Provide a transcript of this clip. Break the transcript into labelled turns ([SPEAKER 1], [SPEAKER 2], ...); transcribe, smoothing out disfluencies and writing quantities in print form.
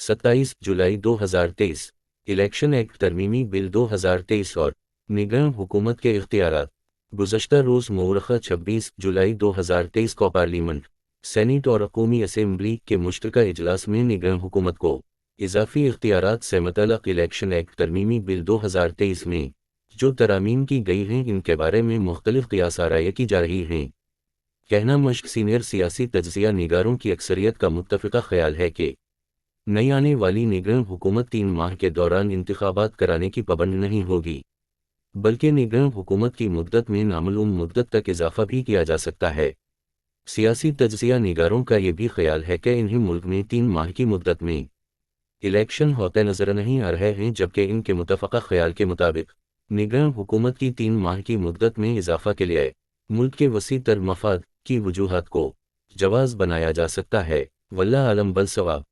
[SPEAKER 1] 27 जुलाई 2023 election act तरमीमी bill 2023 और निगरान हुकूमत के इख्तियारात। गुज़श्ता रोज़ मौरख़ा 26 जुलाई 2023 को पार्लियामेंट, सेनेट और कौमी असम्बली के मुश्तरका इजलास में निगरान हुकूमत को इजाफी इख्तियारात से मुतल्लक़ इलेक्शन एक्ट तरमीमी बिल 2023 में जो तरामीम की गई हैं इनके बारे में मुख्तलिफ क़ियास आराय की जा रही हैं। कहना मश्क सीनियर सियासी तज्ज़िया निगारों की अक्सरियत का मुत्तफ़िक़ा ख्याल है कि नई आने वाली निगरान हुकूमत 3 माह के दौरान इंतखाबात कराने की पाबंद नहीं होगी, बल्कि निगरान हुकूमत की मुद्दत में नामालूम मुद्दत तक इजाफा भी किया जा सकता है। सियासी तज्ज़िया निगारों का ये भी ख्याल है कि इन्हें मुल्क में 3 माह की मुद्दत में इलेक्शन होते नज़र नहीं आ रहे हैं, जबकि इनके मुतफ़क़ा ख्याल के मुताबिक निगरान हुकूमत की 3 माह की मुद्दत में इजाफा के लिए मुल्क के वसी तर मफाद की वजूहात को जवाज़ बनाया जा सकता है। वल्लाह आलम बल सवाब।